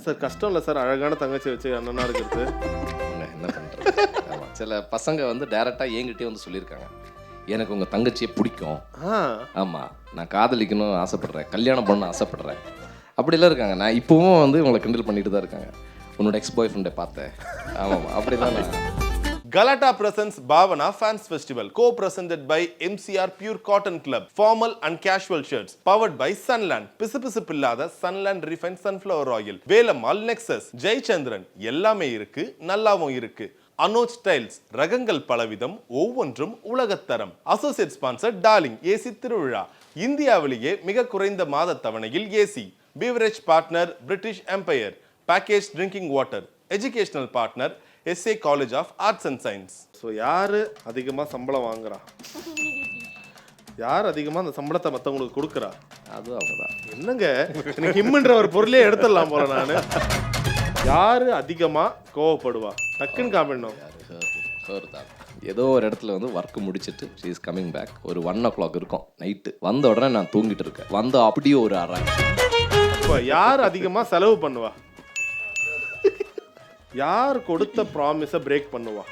Sir கஷ்டம் இல்லை sir, அழகான தங்கச்சி வச்சு அண்ணனா இருக்கிறது. என்ன பண்ணுறது. ஆமாம், சில பசங்க வந்து டைரெக்டாக என்கிட்டயே வந்து சொல்லியிருக்காங்க, எனக்கு உங்கள் தங்கச்சியை பிடிக்கும், ஆமாம் நான் காதலிக்கணும் ஆசைப்பட்றேன், கல்யாணம் பண்ண ஆசைப்பட்றேன், அப்படிலாம் இருக்காங்க. நான் இப்போவும் வந்து உங்களை கிண்டல் பண்ணிட்டு தான் இருக்காங்க, உன்னோட எக்ஸ் பாய் ஃப்ரெண்டை பார்த்தேன். ஆமாம், அப்படி தான் நான். Galata presents Bhavana Fans Festival, co-presented by MCR Pure Cotton Club, formal and casual shirts, powered by Sunland, பிசுபிசுப்பில்லாத Sunland Refined Sunflower Oil, Velammal Nexus, Jayachandran, எல்லாமே இருக்கு, நல்லாவும் இருக்கு. அனோஜ் ஸ்டைல்ஸ், ரகங்கள் பலவிதம், ஒவ்வொன்றும் உலகத்தரம். அசோசியேட் ஸ்பான்சர் டார்லிங் ஏசி திருவிழா, இந்தியாவிலேயே மிக குறைந்த மாத தவணையில் AC. Beverage partner British Empire, package drinking water. Educational partner SA college of arts and science. So யாரு அதிகமாக சம்பளம் வாங்குறா, யார் அதிகமாக அந்த சம்பளத்தை மற்றவங்களுக்கு கொடுக்குறா, அது அவங்க தான். என்னங்க எனக்கு ஹிம்ன்ற ஒரு பொருளே எடுத்துடலாம் போல நான். யாரு அதிகமாக கோவப்படுவா, டக்குன்னு காமிடணும். ஹர் தான். ஏதோ ஒரு இடத்துல வந்து ஒர்க் முடிச்சுட்டு ஷீ இஸ் கமிங் பேக், ஒரு 1 o'clock இருக்கும் நைட்டு, வந்த உடனே நான் தூங்கிட்டு இருக்கேன், வந்து அப்படியே ஒரு அரை. இப்போ யார் அதிகமாக செலவு பண்ணுவா, யார் கொடுத்த ப்ராமிஸை பிரேக் பண்ணுவா,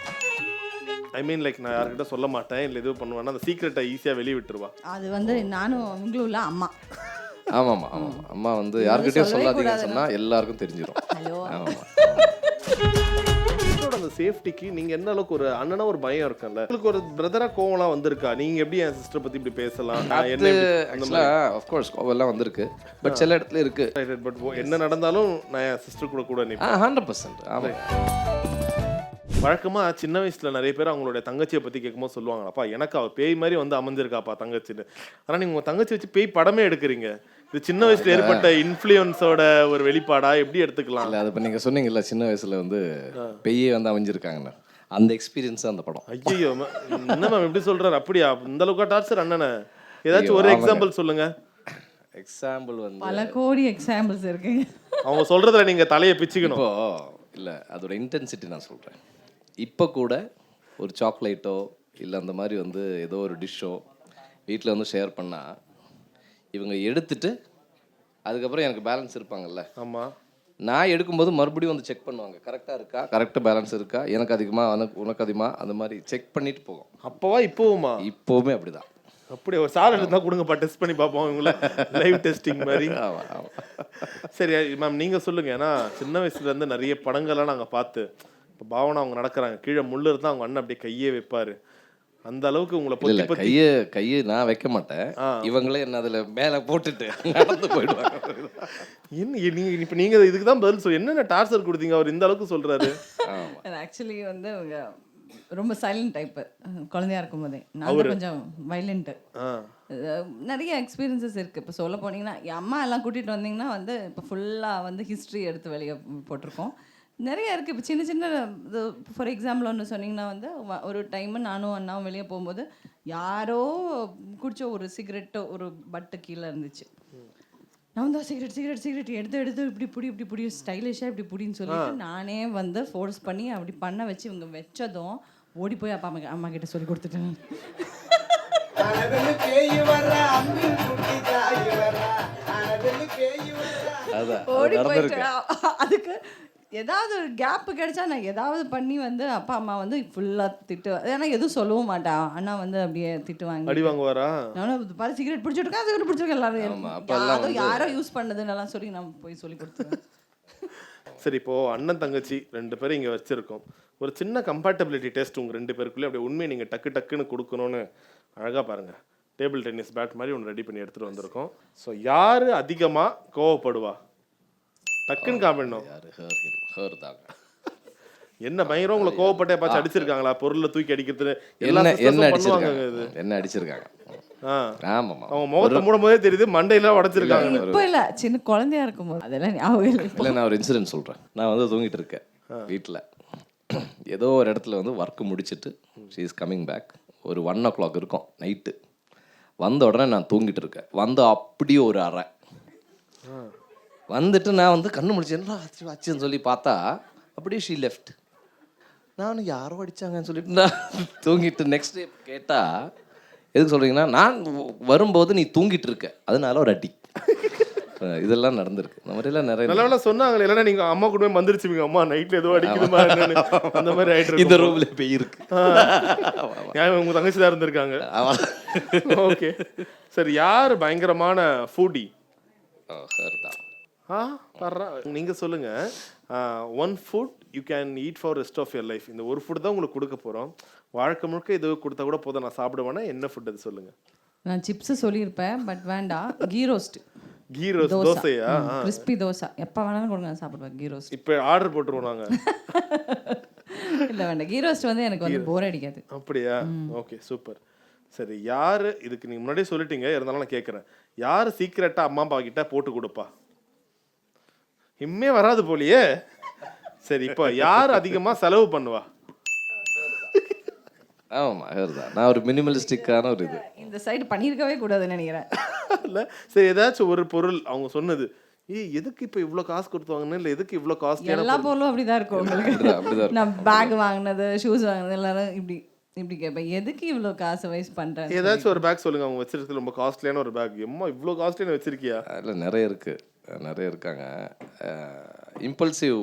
ஐ மீன் லைக் நான் யார்கிட்ட சொல்ல மாட்டேன் இல்லை எதுவும் பண்ணுவேன்னா அந்த சீக்ரெட்டை ஈஸியாக வெளியே விட்டுருவா. அது வந்து நானும் அவங்களும் இல்லை, அம்மா. ஆமாம்மா ஆமாம், அம்மா வந்து யார்கிட்டயும் சொல்லாதீங்கன்னு சொன்னால் எல்லாருக்கும் தெரிஞ்சிடும். ஆமாம், அந்த சேஃப்டிக்கு நீங்க என்ன அளவுக்கு ஒரு அண்ணனா ஒரு பயம் இருக்குல்ல, உங்களுக்கு ஒரு பிரதரா கோவம்லாம் வந்திருக்கா, நீங்க எப்படி என் சிஸ்டர் பத்தி இப்படி பேசலாம், அது ஆக்சுவலாக ஆஃப்கோர்ஸ் கோவெல்லாம் வந்திருக்கு, பட் சில இடத்துல இருக்கு. பட் என்ன நடந்தாலும் நான் என் சிஸ்டர் கூட நிற்பேன். 100%. ஆமாம். வழக்கமா சின்ன வயசுல நிறைய பேர் அவங்களுடைய தங்கச்சியை பத்தி கேட்கும்போது சொல்லுவாங்கப்பா எனக்கு அவ பேய் மாதிரி வந்து அமைஞ்சிருக்காப்பா தங்கச்சின்னு. ஆனா நீங்க உங்க தங்கச்சி வச்சு பேய் படமே எடுக்கிறீங்க, இது சின்ன வயசுல ஏற்பட்ட இன்ஃப்ளூயன்ஸோட ஒரு வெளிப்பாடா எப்படி எடுத்துக்கலாம்? இல்லை, அது இப்போ நீங்கள் சொன்னீங்கல்ல சின்ன வயசுல வந்து பெய்யே வந்து அமைஞ்சிருக்காங்கன்னு, அந்த எக்ஸ்பீரியன்ஸ் அந்த படம். ஐயோ என்ன மேம் எப்படி சொல்றாரு, அப்படியா இந்த அளவுக்கு டார்ச்சர் அண்ணனை? ஏதாச்சும் ஒரு எக்ஸாம்பிள் சொல்லுங்க. எக்ஸாம்பிள் வந்து பல கோடி எக்ஸாம்பிள்ஸ் இருக்குங்க. அவங்க சொல்றதுல நீங்க தலையை பிச்சுக்கணும். இப்போ இல்லை, அதோட இன்டென்சிட்டி நான் சொல்கிறேன். இப்போ கூட ஒரு சாக்லேட்டோ இல்லை அந்த மாதிரி வந்து ஏதோ ஒரு டிஷ்ஷோ வீட்டில் வந்து ஷேர் பண்ணால் இவங்க எடுத்துட்டு அதுக்கப்புறம் எனக்கு பேலன்ஸ் இருப்பாங்கல்ல, ஆமாம், நான் எடுக்கும்போது மறுபடியும் வந்து செக் பண்ணுவாங்க, கரெக்டாக இருக்கா, கரெக்டாக பேலன்ஸ் இருக்கா, எனக்கு அதிகமாக உனக்கு அதிகமாக, அந்த மாதிரி செக் பண்ணிட்டு போகும். அப்போவா இப்போவுமா? இப்போவுமே அப்படி தான். அப்படி ஒரு சார் இருந்தால் கொடுங்கப்பா, டெஸ்ட் பண்ணி பார்ப்போம் இவங்கள, லைவ் டெஸ்டிங் மாதிரி. ஆமாம் ஆமாம். சரி மேம் நீங்கள் சொல்லுங்கள், ஏன்னா சின்ன வயசுலேருந்து நிறைய படங்கள்லாம் நாங்கள் பார்த்து, இப்போ பாவனா அவங்க நடக்கிறாங்க, கீழே முள்ளு இருந்தால் அவங்க அண்ணன் அப்படியே கையே வைப்பார், அந்த அளவுக்கு உங்களை இல்லை கையை நான் வைக்க மாட்டேன், இவங்களே என்ன அதில் மேலே போட்டுட்டு நடந்து போயிடுவாங்க. என்ன நீங்கள் இப்போ நீங்கள் இதுக்கு தான் பதில் சொல்லி என்னென்ன டார்ச்சர் கொடுத்தீங்க அவர் இந்த அளவுக்கு சொல்கிறாரு? ஆக்சுவலி வந்து அவங்க ரொம்ப சைலண்ட் டைப்பு குழந்தையா இருக்கும் போதே, நான் கொஞ்சம் வைலண்ட்டு. நிறைய எக்ஸ்பீரியன்சஸ் இருக்குது. இப்போ சொல்ல போனீங்கன்னா என் அம்மா எல்லாம் கூட்டிகிட்டு வந்தீங்கன்னா வந்து இப்போ ஃபுல்லாக வந்து ஹிஸ்ட்ரி எடுத்து வெளியே போட்டிருக்கோம், நிறைய இருக்குது. இப்போ சின்ன சின்ன இது ஃபார் எக்ஸாம்பிள் ஒன்று சொன்னீங்கன்னா வந்து ஒரு டைமு நானும் அண்ணாவும் வெளியே போகும்போது யாரோ குடிச்ச ஒரு சிகரெட்டோ ஒரு பட்டு கீழே இருந்துச்சு, நான் வந்து சிகரெட் எடுத்து இப்படி புடி ஸ்டைலிஷாக இப்படி புடின்னு சொல்லிட்டு நானே வந்து ஃபோர்ஸ் பண்ணி அப்படி பண்ண வச்சு இவங்க வச்சதும் ஓடி போய் அம்மா கிட்ட சொல்லி கொடுத்துட்டேன். ஓடி போயிட்டு அதுக்கு ஏதாவது ஒரு கேப்பு கிடைச்சா நான் ஏதாவது பண்ணி வந்து அப்பா அம்மா வந்து ஃபுல்லாக திட்டு, ஏன்னா எதுவும் சொல்லவும் மாட்டான் அண்ணா வந்து அப்படியே திட்டுவாங்க, அடி வாங்குவாரா, நானும் பாரு சிகரெட் பிடிச்சிருக்கேன் எல்லாரும் யாரோ யூஸ் பண்ணதுன்னெல்லாம் சொல்லி நான் போய் சொல்லி கொடுத்துருவேன். சரி, இப்போது அண்ணன் தங்கச்சி 2 பேரும் இங்கே வச்சுருக்கோம், ஒரு சின்ன கம்பேட்டபிலிட்டி டெஸ்ட் உங்கள் 2 பேருக்குள்ளே அப்படியே உண்மையை நீங்கள் டக்குன்னு கொடுக்கணும்னு அழகாக பாருங்கள், டேபிள் டென்னிஸ் பேட் மாதிரி ஒன்று ரெடி பண்ணி எடுத்துகிட்டு வந்திருக்கோம். ஸோ யார் அதிகமாக கோவப்படுவா, டக்குன்னு காமிடணும். ஹர் தாங்க. என்ன பயங்கரம் உங்களை கோவப்பட்டே பார்த்து அடிச்சிருக்காங்களா, பொருளை தூக்கி அடிக்கிறது என்ன அடிச்சிருக்காங்க? ஆமாம்மா, அவங்க முகத்தை மூடும் போதே தெரியுது மண்டையெல்லாம் உடச்சிருக்காங்க. இப்போ இல்லை, சின்ன குழந்தையா இருக்கும்போது அதெல்லாம் ஞாபகம் இல்லை. நான் ஒரு இன்சிடென்ட் சொல்கிறேன். நான் வந்து தூங்கிட்டு இருக்கேன் வீட்டில், ஏதோ ஒரு இடத்துல வந்து ஒர்க் முடிச்சுட்டு ஷீ இஸ் கமிங் பேக், ஒரு 1 o'clock இருக்கும் நைட்டு, வந்த உடனே நான் தூங்கிட்டு இருக்கேன், வந்து அப்படியே ஒரு அரை. வந்துட்டு நான் வந்து கண்ணு முடிச்சேன்னா ஆச்சுன்னு சொல்லி பார்த்தா அப்படியே ஷீ லெஃப்ட். நானும் யாரோ அடித்தாங்கன்னு சொல்லிட்டு நான் தூங்கிட்டு நெக்ஸ்ட் டே கேட்டால் எதுக்கு சொல்கிறீங்கன்னா நான் வரும்போது நீ தூங்கிட்டு இருக்க அதனால ஒரு அடி. இதெல்லாம் நடந்திருக்கு. இந்த மாதிரிலாம் நிறைய நல்ல வேளை சொன்னாங்களே, இல்லைன்னா நீங்க அம்மா கூட போய் மந்திரிச்சுவீங்க, அம்மா நைட்ல ஏதோ அடிக்குதுமா என்னன்னு. அந்த மாதிரி ஆயிட்டு இந்த இருக்கும். ரூம்ல போய் இருக்கு. ஏன் உங்க தங்கச்சி தான் இருந்திருக்காங்க. ஓகே சரி, யார் பயங்கரமான ஃபூடி? ஹர்தான். பர்றா நீங்க சொல்லுங்க. One food you can eat for rest of your life. இந்த ஒரு ஃபுட் தான் உங்களுக்கு கொடுக்க போறோம், வாழ்க்கை முழுக்க இது கொடுத்தா கூட போதும் நான் சாப்பிடுவேன்னா என்ன ஃபுட் அது சொல்லுங்க. நான் சிப்ஸ் சொல்லியிருப்பேன், பட் வேண்டாம். கீ ரோஸ்ட். கீ ரோஸ்ட் தோசையா? கிறிஸ்பி தோசை எப்போ வேணாலும் கொடுங்க, நான் சாப்பிடுவேன் கீ ரோஸ்ட். இப்போ ஆர்டர் போட்டுருவோம் நாங்க. இல்லை வேண்டாம், கீ ரோஸ்ட் வந்து எனக்கு வந்து போர் அடிக்காது. அப்படியா? Okay super. சரி, யாரு இதுக்கு நீங்க முன்னாடியே சொல்லிட்டீங்க, இருந்தாலும் நான் கேட்குறேன், யாரு சீக்கிரட்டா அம்மா அப்பா கிட்ட போட்டு கொடுப்பா? இம்மே வராது போலியே. சரி, இப்போ யார் அதிகமா செலவு பண்ணுவா? ஆமாம் ஹர்தான். நான் ஒரு மினிமலிஸ்டிக்கான ஒரு இது. இந்த சைடு பண்ணியிருக்கவே கூடாதுன்னு நினைக்கிறேன். இல்ல சரி, ஏதாச்சும் ஒரு பொருள் அவங்க சொன்னது, எதுக்கு இப்போ இவ்வளோ காசு கொடுத்துவாங்கன்னு, இல்லை எதுக்கு இவ்வளோ காஸ்ட்லியான எல்லா பொருளும் அப்படிதான் இருக்கும் உங்களுக்கு. அப்படிதான் நான் பேக் வாங்கினது, ஷூஸ் வாங்கினது எல்லாரும் இப்படி இப்படி கேட்பேன், எதுக்கு இவ்வளோ காசு வேஸ்ட் பண்ணுறேன். ஏதாச்சும் ஒரு பேக் சொல்லுங்க அவங்க வச்சிருக்கிறது ரொம்ப காஸ்ட்லியான ஒரு பேக். எம்மா இவ்வளோ காஸ்ட்லியான வச்சிருக்கியா? அதில் நிறைய இருக்குது, நிறைய இருக்காங்க. இம்பல்சிவ்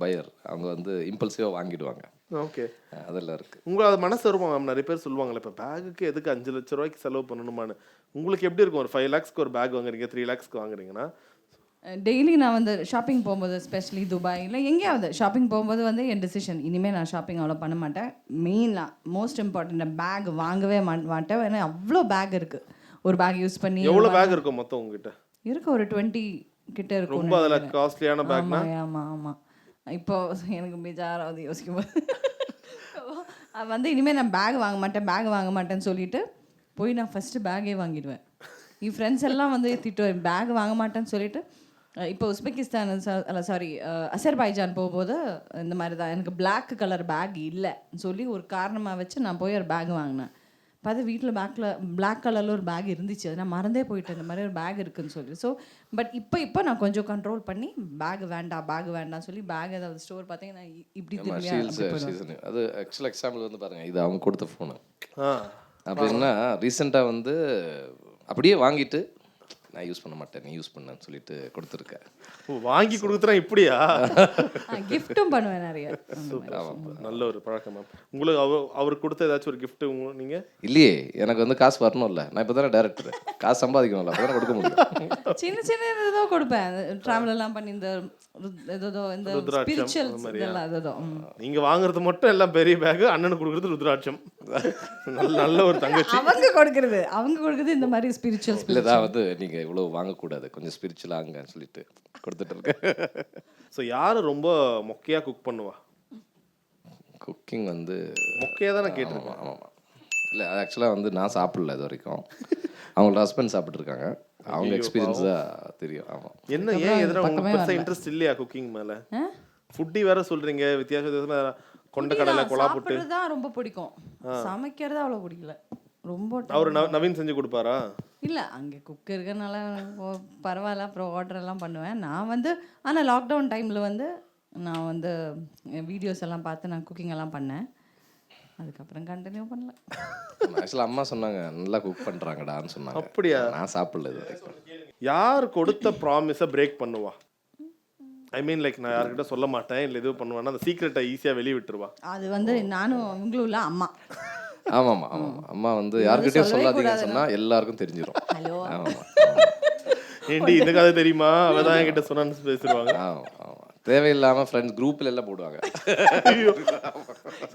பையர், அவங்க வந்து இம்பல்சிவாக வாங்கிடுவாங்க. ஓகே, அதெல்லாம் இருக்குது. உங்களுக்கு அது மனசு வருமா மேம்? நிறைய பேர் சொல்லுவாங்களே, இப்போ பேக்குக்கு எதுக்கு 5 லட்ச ரூபாய்க்கு செலவு பண்ணணுமான்னு. உங்களுக்கு எப்படி இருக்கும்? ஒரு 5 lakhsக்கு ஒரு பேக் வாங்குறீங்க, 3 lakhsக்கு வாங்குறீங்கன்னா டெய்லி நான் வந்து ஷாப்பிங் போகும்போது, ஸ்பெஷலி துபாய் இல்லை எங்கேயாவது ஷாப்பிங் போகும்போது வந்து என் டெசிஷன், இனிமேல் நான் ஷாப்பிங் அவ்வளோ பண்ண மாட்டேன். மெயினாக மோஸ்ட் இம்பார்ட்டன்ட் பேக் வாங்கவே மாட்டேன். ஏன்னா அவ்வளோ பேக் இருக்குது. ஒரு பேக் யூஸ் பண்ணி எவ்வளோ பேக் இருக்கும் மொத்தம் உங்ககிட்ட? இருக்கு ஒரு 20 கிட்ட இருக்கும். ரொம்ப அதில் காஸ்ட்லியான பேக்னா? ஆமாம் ஆமாம். இப்போ எனக்கு பேஜாராவது யோசிக்கும் போது வந்து இனிமேல் நான் பேக் வாங்க மாட்டேன்னு சொல்லிட்டு போய் நான் ஃபஸ்ட்டு பேக்கே வாங்கிடுவேன். என் ஃப்ரெண்ட்ஸ் எல்லாம் வந்து திட்டுவேன், பேக் வாங்க மாட்டேன்னு சொல்லிட்டு. இப்போ உஸ்பெகிஸ்தான் அசர்பைஜான் போகும்போது இந்த மாதிரி தான், எனக்கு பிளாக் கலர் பேக் இல்லை சொல்லி ஒரு காரணமாக வச்சு நான் போய் ஒரு பேக் வாங்கினேன். பார்த்து வீட்டில் பிளாக் கலரில் ஒரு பேக் இருந்துச்சு, அது நான் மறந்தே போயிட்டேன், இந்த மாதிரி ஒரு பேக் இருக்குதுன்னு சொல்லி. ஸோ பட் இப்போ நான் கொஞ்சம் கண்ட்ரோல் பண்ணி பேக் வேண்டாம் சொல்லி பேக் ஏதாவது ஸ்டோர் பார்த்தீங்கன்னா இப்படி திரும்பி. அது ஆக்சுவலாக எக்ஸாம்பிள் வந்து பாருங்கள், இது அவங்க கொடுத்த ஃபோனு. அப்படின்னா ரீசெண்டாக வந்து அப்படியே வாங்கிட்டு நான் யூஸ் பண்ண மாட்டேன், நீ யூஸ் பண்ணன்னு சொல்லிட்டு கொடுத்துருக்கேன். வாங்கி கொடுக்குறேன் இப்படியா? கிஃப்ட்டும் பண்ணுவேன் நிறைய. நல்ல ஒரு பழக்கம் மேம். உங்களுக்கு அவர் கொடுத்த ஏதாச்சும் ஒரு கிஃப்ட் நீங்க? இல்லையே, எனக்கு வந்து காசு வரணும்ல, நான் இப்போ தானே டேரக்டர், காசு சம்பாதிக்கணும்ல, அப்போ தானே கொடுக்க முடியும். சின்ன ஏதோ கொடுப்பேன், ட்ராவல் எல்லாம் பண்ணி இந்த ஏதோ இந்த ஸ்பிரிச்சுவல் இதெல்லாம் ஏதோ. நீங்க வாங்குறது மட்டும் எல்லாம் பெரிய பேக், அண்ணனுக்கு கொடுக்குறது ருத்ராட்சம். நல்ல ஒரு தங்கச்சி. அவங்க கொடுக்குறது இந்த மாதிரி ஸ்பிரிச்சுவல். இல்லை தான் வந்து நீங்கள் இவ்வளோ வாங்கக்கூடாது, கொஞ்சம் ஸ்பிரிச்சுவலாங்கன்னு சொல்லிட்டு கொடுத்துட்டு இருக்கேன். ஸோ யார் ரொம்ப மொக்கையாக குக் பண்ணுவா? குக்கிங் வந்து மொக்கையாக தான் நான் கேட்டிருக்கேன். ஆமாம். இல்லை ஆக்சுவலாக வந்து நான் சாப்பிடல இது வரைக்கும், அவங்களோட ஹஸ்பண்ட் சாப்பிட்ருக்காங்க, அவங்க எக்ஸ்பீரியன்ஸாக தெரியும். ஆமாம். என்ன ஏன் எதிராக உங்களுக்கு பெருசாக இன்ட்ரெஸ்ட் இல்லையா குக்கிங் மேலே? ஃபுட்டி வேற சொல்கிறீங்க, வித்தியாசமாக கொண்ட கடலை கொலா போட்டு தான் ரொம்ப பிடிக்கும், சமைக்கிறது அவ்வளோ பிடிக்கல. ரொம்ப அவர் நவீன் செஞ்சு கொடுப்பாரா? இல்லை, அங்கே குக் இருக்கிறனால பரவாயில்ல, அப்புறம் ஆர்டர் எல்லாம் பண்ணுவேன் நான் வந்து. ஆனால் லாக்டவுன் டைமில் வந்து நான் வந்து வீடியோஸ் எல்லாம் பார்த்து நான் குக்கிங் எல்லாம் பண்ணேன், அதுக்கப்புறம் கண்டினியூ பண்ணல. ஆக்சுவலாக அம்மா சொன்னாங்க நல்லா குக் பண்ணுறாங்கடான்னு சொன்னாங்க. அப்படியா? நான் சாப்பிடல இது வரைக்கும். யார் கொடுத்த ப்ராமிஸை பிரேக் பண்ணுவா? ஐ மீன் லைக் நான் யார்கிட்ட சொல்ல மாட்டேன் இல்லை எதுவும் பண்ணுவேன்னா அந்த சீக்ரெட்டை ஈஸியாக வெளியே விட்டுருவா. அது வந்து நானும் இவங்களும் இல்லை, அம்மா. ஆமாம். அம்மா வந்து யார்கிட்டயும் சொல்லாதீங்கன்னு சொன்னால் எல்லாருக்கும் தெரிஞ்சிடும். ஹலோ ஏண்டி இந்த கதை தெரியுமா, அவள் தான் என்கிட்ட சொன்னான்னு பேசிடுவாங்க. ஆமாம், தேவையில்லாமல் ஃப்ரெண்ட்ஸ் குரூப்பில் எல்லாம் போடுவாங்க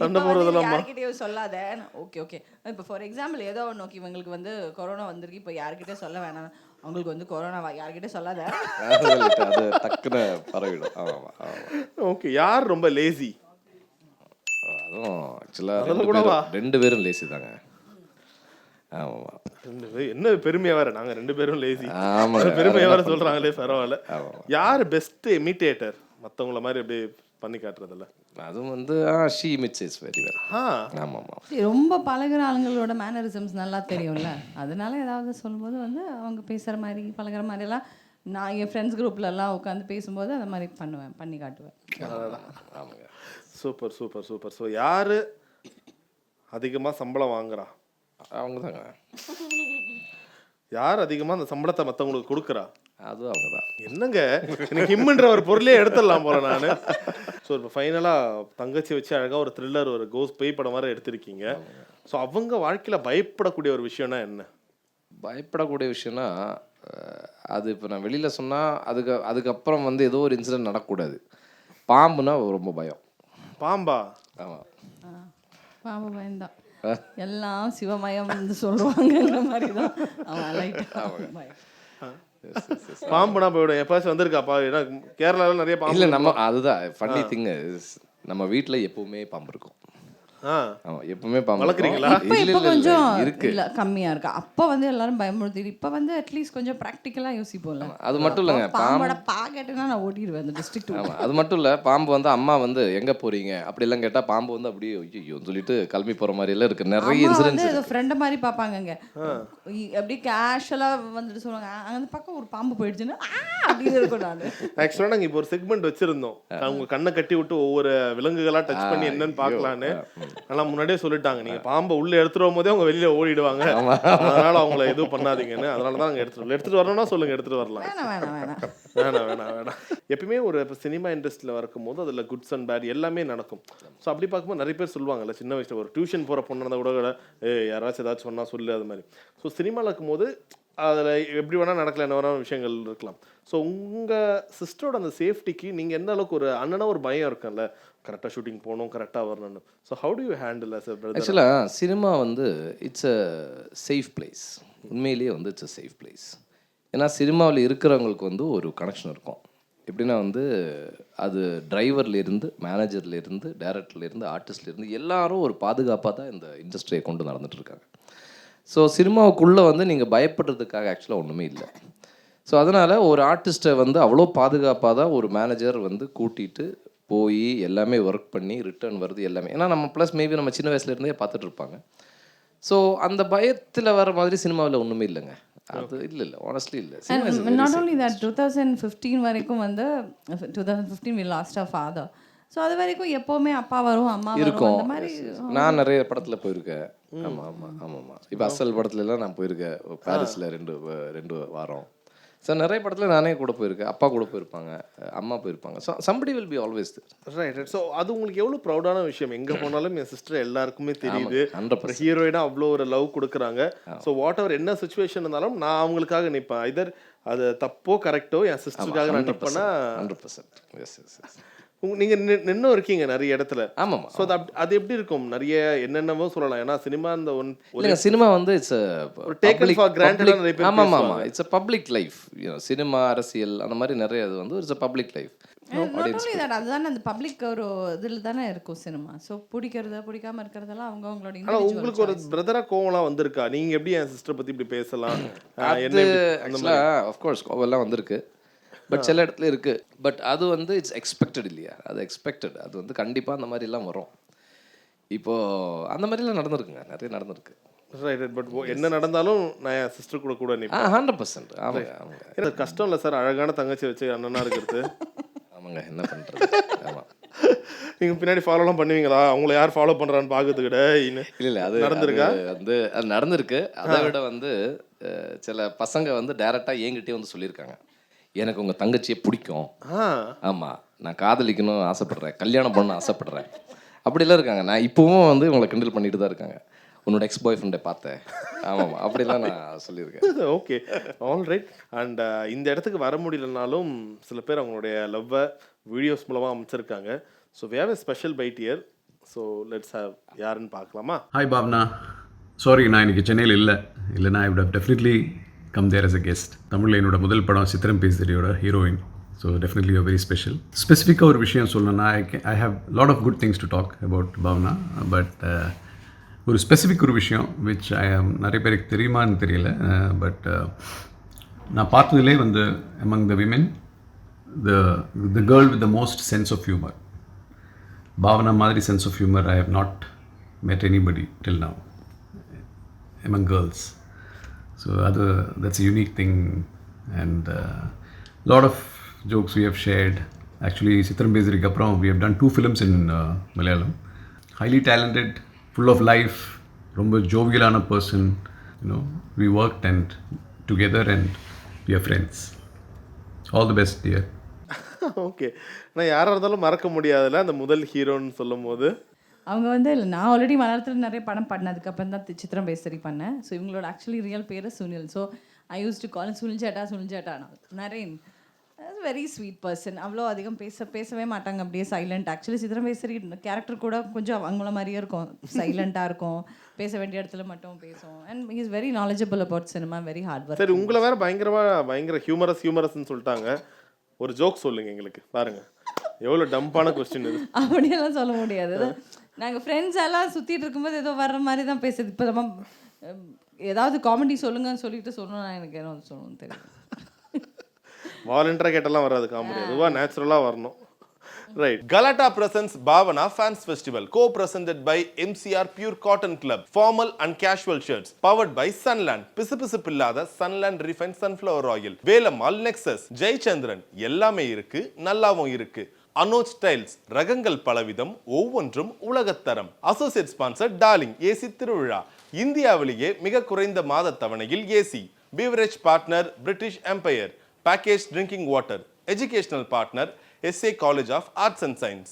சண்டை போடுறதெல்லாம். யார்கிட்டயும் சொல்லாத. ஓகே இப்போ ஃபார் எக்ஸாம்பிள் ஏதோ ஒன்று இவங்களுக்கு வந்து கொரோனா வந்திருக்கு, இப்போ யார்கிட்டயும் சொல்ல வேணாம், அவங்களுக்கு வந்து கொரோனா யார்கிட்ட சொல்லாத, அது டக்குன்னு பரவிடும். ஓகே, யார் ரொம்ப லேசி? அதுவும் ஆக்சுவலாக 2 பேரும் லேசி தாங்க. ஆமாம். என்ன பெருமையா வேற, நாங்க 2 பேரும் லேசி. ஆமாம், பெருமையா வேற சொல்றாங்களே, பரவாயில்ல. யார் பெஸ்ட் இமிட்டேட்டர் மற்றவங்கள மாதிரி அப்படியே பண்ணி காட்டுறதில்ல? அதுவும் வந்து ஷீ இமிட்டேட்ஸ் வெரி வெல். ஆமாம். ரொம்ப பழகிற ஆளுங்களோட மேனரிசம்ஸ் நல்லா தெரியும்ல, அதனால ஏதாவது சொல்லும்போது வந்து அவங்க பேசுகிற மாதிரி பழகிற மாதிரிலாம் நான் என் ஃப்ரெண்ட்ஸ் குரூப்லலாம் உட்காந்து பேசும்போது அந்த மாதிரி பண்ணி காட்டுவேன். ஆமாங்க. சூப்பர். ஸோ யார் அதிகமாக சம்பளம் வாங்குறா? அவங்க தாங்க. யார் அதிகமாக அந்த சம்பளத்தை மற்றவங்களுக்கு கொடுக்குறா? அதுவும் அவங்க தான். என்னங்க எனக்கு ஹிம்ன்ற ஒரு பொருளே எடுத்துடலாம் போல நான். ஸோ இப்போ ஃபைனலாக தங்கச்சி வச்சு அழகாக ஒரு த்ரில்லர், ஒரு கோஸ்ட் பேய் படம் மாதிரி எடுத்திருக்கீங்க. ஸோ அவங்க வாழ்க்கையில் பயப்படக்கூடிய ஒரு விஷயம்னா என்ன? பயப்படக்கூடிய விஷயம்னா அது இப்போ நான் வெளியில் சொன்னால் அதுக்கப்புறம் வந்து ஏதோ ஒரு இன்சிடென்ட் நடக்கக்கூடாது. பாம்புனா ரொம்ப பயம். பாம்பா? ஆமாம், பாம்பு பயம்தான். எல்லாம் சிவமயம் வந்து சொல்லுவாங்கன்ற மாதிரி தான் அவன் லைட்டாக பயம். பாம்புனா போயிடும். எப்பாச்சும் வந்திருக்காப்பா? ஏன்னா கேரளாவில் நிறைய பாம்பு இல்லை. நம்ம அதுதான் ஃபன்னி திங், நம்ம வீட்டில் எப்பவுமே பாம்பு இருக்கும். ஆமாம், எப்பவுமே பாம்பு வளர்க்குறீங்களா? இப்போ கொஞ்சம் இருக்கு, இல்லை கம்மியாக இருக்கு. அப்போ வந்து எல்லாரும் பயமுறுத்திட்டு, இப்போ வந்து அட்லீஸ்ட் கொஞ்சம் ப்ராக்டிக்கலாக யோசிப்போம்ல. அது மட்டும் இல்லைங்க, பாம்போட பாக்கெட்டுனா நான் ஓடிடுவேன் அந்த டிஸ்ட்ரிக்ட். ஆமாம், அது மட்டும் இல்லை, பாம்பு வந்து அம்மா வந்து எங்கே போகிறீங்க அப்படிலாம் கேட்டால் பாம்பு வந்து அப்படியே ஐயோன்னு சொல்லிட்டு கிளம்பி போகிற மாதிரிலாம் இருக்குது. நிறைய இன்சிடென்ட்ஸ் ஏதோ ஃப்ரெண்டு மாதிரி பார்ப்பாங்கங்க. அப்படியே கேஷுவலாக வந்துட்டு சொல்லுவாங்க, அந்த பக்கம் ஒரு பாம்பு போயிடுச்சுன்னா அப்படின்னு இருக்கும். நான் ஆக்சுவலாக நாங்கள் இப்போ ஒரு செக்மெண்ட் வச்சுருந்தோம், அவங்க கண்ணை கட்டி விட்டு ஒவ்வொரு விலங்குகளாக டச் பண்ணி என்னன்னு பார்க்கலான்னு. ஆனால் முன்னாடியே சொல்லிட்டாங்க, நீங்கள் பாம்பை உள்ளே எடுத்துட்டு வரும்போதே அவங்க வெளியில் ஓடிடுவாங்க, அதனால் அவங்கள எதுவும் பண்ணாதீங்கன்னு. அதனால தான் நாங்கள் எடுத்துகிட்டு வரணும்னா சொல்லுங்கள், எடுத்துகிட்டு வரலாம். வேணாம். எப்பயுமே ஒரு இப்போ சினிமா இண்டஸ்ட்ரியில் இருக்கும்போது அதில் குட்ஸ் அண்ட் பேட் எல்லாமே நடக்கும். ஸோ அப்படி பார்க்கும்போது நிறைய பேர் சொல்லுவாங்கல்ல, சின்ன வயசில் ஒரு டியூஷன் போகிற பொண்ணு இருந்தால் கூட யாராச்சும் ஏதாச்சும் சொன்னால் சொல்லு அது மாதிரி. ஸோ சினிமாவில் இருக்கும்போது அதில் எப்படி வேணால் நடக்கல, என்ன வேணால் விஷயங்கள் இருக்கலாம். ஸோ உங்கள் சிஸ்டரோட அந்த சேஃப்டிக்கு நீங்கள் எந்த அளவுக்கு ஒரு அண்ணனா ஒரு பயம் இருக்கும்ல, கரெக்டாக ஷூட்டிங் போகணும், கரெக்டாக வரணும்னு. So how do you handle as a brother? ஆக்சுவலாக சினிமா வந்து இட்ஸ் அ சேஃப் பிளேஸ். உண்மையிலேயே வந்து இட்ஸ் அ சேஃப் பிளேஸ். ஏன்னா சினிமாவில் இருக்கிறவங்களுக்கு வந்து ஒரு கனெக்ஷன் இருக்கும். எப்படின்னா வந்து அது டிரைவர்லேருந்து, மேனேஜர்லேருந்து, டைரக்டர்லேருந்து, ஆர்டிஸ்ட்லேருந்து எல்லாரும் ஒரு பாதுகாப்பாக தான் இந்த இண்டஸ்ட்ரியை கொண்டு நடந்துகிட்ருக்காங்க. ஸோ சினிமாவுக்குள்ளே வந்து நீங்கள் பயப்படுறதுக்காக ஆக்சுவலாக ஒன்றுமே இல்லை. ஸோ அதனால் ஒரு ஆர்டிஸ்ட்டை வந்து அவ்வளோ பாதுகாப்பாக தான் ஒரு மேனேஜர் வந்து கூட்டிகிட்டு போய் எல்லாமே ஒர்க் பண்ணி ரிட்டர்ன் வருது எல்லாமே. ஏன்னா நம்ம ப்ளஸ் மேபி நம்ம சின்ன வயசுலேருந்தே பார்த்துட்டு இருப்பாங்க. ஸோ அந்த பயத்தில் வர மாதிரி சினிமாவில் ஒன்றுமே இல்லைங்க. அது இல்லை ஆனஸ்ட்லி இல்லை. நாட் ஓன்லி தட், 2015 வரைக்கும் வந்து 2015 we lost our father. So அது வரைக்கும் எப்போவுமே அப்பா வரும், அம்மா இருக்கும். அந்த மாதிரி நான் நிறைய படத்தில் போயிருக்கேன். ஆமாம். இப்போ அசல் படத்துலலாம் நான் போயிருக்கேன். பாரிஸில் 2 வாரம். ஸோ நிறைய படத்தில் நானே கூட போயிருக்கேன். அப்பா கூட போயிருப்பாங்க, அம்மா போயிருப்பாங்க. So somebody will be always right. So அது உங்களுக்கு எவ்வளோ ப்ரௌடான விஷயம். எங்கே போனாலும் என் சிஸ்டர் எல்லாருக்குமே தெரியுது, 100% ஹீரோயினாக அவ்வளோ ஒரு லவ் கொடுக்குறாங்க. ஸோ வாட் எவர் என்ன சுச்சுவேஷன் இருந்தாலும் நான் அவங்களுக்காக நிற்பேன். இதர் அது தப்போ கரெக்டோ என் சிஸ்டருக்காக நான் நிற்பேன்னா 100%. எஸ். நீங்கள் நின்னும் இருக்கீங்க நிறைய இடத்துல. ஆமாம். ஸோ அது எப்படி இருக்கும்? நிறைய என்னென்னவோ சொல்லலாம். ஏன்னா சினிமா இந்த இல்லைங்க, சினிமா வந்து இட்ஸ் டேக்கன் ஃபார் கிராண்டட் நிறைய பேர். ஆமாம். It's a public life. Cinema, அரசியல் அந்த மாதிரி நிறைய இது வந்து இட்ஸ் அ பப்ளிக் லைஃப். அதுதானே அந்த பப்ளிக் ஒரு இதில் தானே இருக்கும் சினிமா. ஸோ பிடிக்கிறது பிடிக்காம இருக்கிறதெல்லாம் அவங்களோட. ஆனால் உங்களுக்கு ஒரு பிரதராக கோவம்லாம் வந்திருக்கா? நீங்கள் எப்படி என் சிஸ்டர் பற்றி இப்படி பேசலாம்? ஆஃப்கோர்ஸ் கோவம்லாம் வந்திருக்கு. பட் சில இடத்துல இருக்குது. பட் அது வந்து இட்ஸ் எக்ஸ்பெக்டட் இல்லையா? அது எக்ஸ்பெக்டட். அது வந்து கண்டிப்பாக அந்த மாதிரிலாம் வரும். இப்போது அந்த மாதிரிலாம் நடந்திருக்குங்க, நிறைய நடந்திருக்கு. ரைட். பட் என்ன நடந்தாலும் நான் என் சிஸ்டர் கூட நிற்பேன். 100%. ஆமாங்க. எனக்கு கஷ்டம் இல்லை சார், அழகான தங்கச்சி வச்சு அண்ணனா இருக்கிறது. ஆமாங்க, என்ன பண்ணுறது. ஆமாம். நீங்கள் பின்னாடி ஃபாலோலாம் பண்ணுவீங்களா? அவங்கள யார் ஃபாலோ பண்ணுறான்னு பார்க்கறதுக்கிட்ட இல்லை அது நடந்திருக்கா? வந்து அது நடந்திருக்கு. அதை விட வந்து சில பசங்க வந்து டைரெக்டாக என்கிட்டே வந்து சொல்லியிருக்காங்க, எனக்கு உங்கள் தங்கச்சியை பிடிக்கும், ஆமாம் நான் காதலிக்கணும் ஆசைப்பட்றேன், கல்யாணம் பண்ண ஆசைப்பட்றேன், அப்படிலாம் இருக்காங்க. நான் இப்போவும் வந்து இவங்களை கிண்டல் பண்ணிட்டு தான் இருக்காங்க, உன்னோட எக்ஸ் பாய் ஃப்ரெண்டை பார்த்தேன். ஆமாம், அப்படிலாம் நான் சொல்லியிருக்கேன். Okay, all right. அண்ட் இந்த இடத்துக்கு வர முடியலனாலும் சில பேர் அவங்களுடைய லவ்வை வீடியோஸ் மூலமாக அமைச்சிருக்காங்க. So we have a special bite here. So let's have யாருன்னு பார்க்கலாமா? ஹாய் பாவ்னா, சாரி நான் இன்றைக்கி சென்னையில் இல்லைனா I would have definitely come there as a guest. தமிழில் என்னோட முதல் படம் சித்திரம் பேசுறியோட heroine. So definitely you very special. ஸ்பெசிஃபிக்காக ஒரு விஷயம் சொல்லணும்னா I have lot of good things to talk about Bhavana. But ஒரு ஸ்பெசிஃபிக் ஒரு விஷயம் விச் நிறைய பேருக்கு தெரியுமான்னு தெரியல. பட் நான் பார்த்ததுலே வந்து among the women, the girl with the most sense of humor. Bhavana மாதிரி sense of humor I have not met anybody till now among girls. So that's a unique thing, and lot of jokes we have shared. Actually Chitram Bezirikku appuram we have done 2 films in Malayalam. Highly talented, full of life, ரொம்ப ஜோவியலான person, you know. We worked and together and we are friends. All the best, dear. Okay. நான் யாராக இருந்தாலும் மறக்க முடியாதுல்ல அந்த முதல் ஹீரோன்னு சொல்லும் போது. அவங்க வந்து இல்லை, நான் ஆல்ரெடி மலையாளத்தில் நிறைய படம் பண்ணதுக்கப்புறம் தான் சித்திரம் பேசரி பண்ணேன். ஸோ இவங்களோட ஆக்சுவலி ரியல் பேர் Sunil. So I use to call Sunil chetta Naren. Very sweet person. அவ்வளோ அதிகம் பேசவே மாட்டாங்க, அப்படியே சைலண்ட். ஆக்சுவலி சித்திரம் பேசரி கேரக்டர் கூட கொஞ்சம் அவங்கள மாதிரியே இருக்கும், சைலண்ட்டாக இருக்கும், பேச வேண்டிய இடத்துல மட்டும் பேசும். And he is very knowledgeable about cinema, very hard work. சரி, உங்களை வேற பயங்கர ஹியூமரஸ்ன்னு சொல்லிட்டாங்க. ஒரு ஜோக் சொல்லுங்க எங்களுக்கு, பாருங்க எவ்வளோ டம்பான கொஸ்டின் இது. அப்படியெல்லாம் சொல்ல முடியாது. நாங்கள் ஃப்ரெண்ட்ஸ் எல்லாம் சுற்றிட்டு இருக்கும்போது ஏதோ வர்ற மாதிரி தான் பேசுது. இப்போ நம்ம ஏதாவது காமெடி சொல்லுங்கன்னு சொல்லிட்டு சொல்லணும்னா எனக்கு என்ன சொல்லணும்னு தெரியும். வாலண்டராக கேட்டெல்லாம் வராது காமெடி, அதுவாக நேச்சுரலாக வரணும். Right. Galata presents Bhavana Fans Festival, co-presented by MCR Pure Cotton Club, formal and casual shirts, powered by Sunland, பிசுபிசுப்பில்லாத Sunland Refined Sunflower Oil, Velammal Nexus, Jayachandran, எல்லாமே இருக்கு, நல்லாவும் இருக்கு. அனோஜ் ஸ்டைல்ஸ், ரகங்கள் பலவிதம், ஒவ்வொன்றும் உலகத்தரம். அசோசியேட் ஸ்பான்சர் டார்லிங் ஏசி திருவிழா, இந்தியாவிலேயே மிக குறைந்த மாத தவணையில் AC. Beverage partner British Empire, package drinking water. Educational partner SA College of Arts and Science.